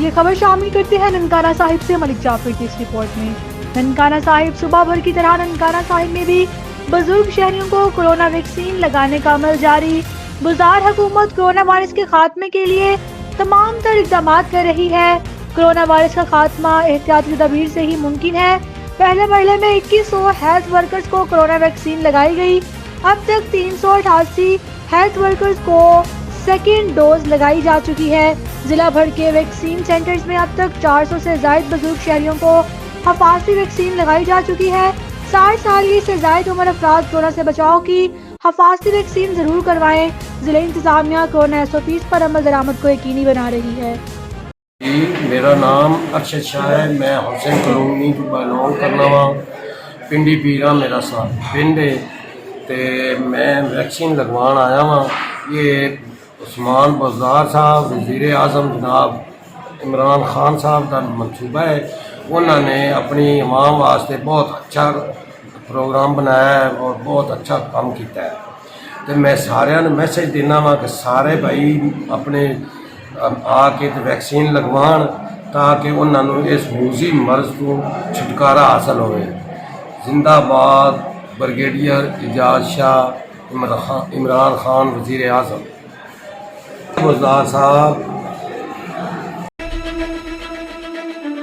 ये खबर शामिल करते हैं ननकाना साहिब से मलिक जाफर की इस रिपोर्ट में। ननकाना साहिब सुबह भर की तरह ननकाना साहिब में भी बुजुर्ग शहरियों को कोरोना वैक्सीन लगाने का अमल जारी। बुज़ार हुकूमत कोरोना वायरस के खात्मे के लिए तमाम तर इक़दाम कर रही है। कोरोना वायरस का खात्मा एहतियाती तदबीर से ही मुमकिन है। पहले मरहले में 2100 हेल्थ वर्कर्स को कोरोना वैक्सीन लगाई गई। अब तक 388 हेल्थ वर्कर्स को सेकेंड डोज लगाई जा चुकी है। जिला भर के वैक्सीन सेंटर्स में अब तक 400 से ज्यादा बुजुर्ग शहरियों को हफाजती वैक्सीन लगाई जा चुकी है। 60 साल से ज्यादा उम्र अफराद कोरोना से बचाव की हफाजती वैक्सीन जरूर करवाएं। जिला इंतजामिया कोरोना SOPs पर अमल दरामद को यकीनी बना रही है। जी, मेरा नाम अरशद शाह है। मैं हुसैन कॉलोनी तो बिलोंग करना वा। पिंडी पीरा मेरा साथ पिंड है। तो मैं वैक्सीन लगवान आया वहाँ। ये उस्मान बुज़दार साहब वज़ीर आज़म जनाब इमरान खान साहब का मनसूबा है। उन्होंने अपनी अवाम वास्ते बहुत अच्छा प्रोग्राम बनाया है और बहुत अच्छा काम किया है। तो मैं सारे मैसेज देना वा कि सारे भाई अपने आके तो वैक्सीन लगवान ताकि उन्होंने इस मूजी मर्ज को छुटकारा हासिल हो। जिंदाबाद ब्रिगेडियर एजाज शाह इमरान खान वज़ीर आज़म। बुज़दार साहब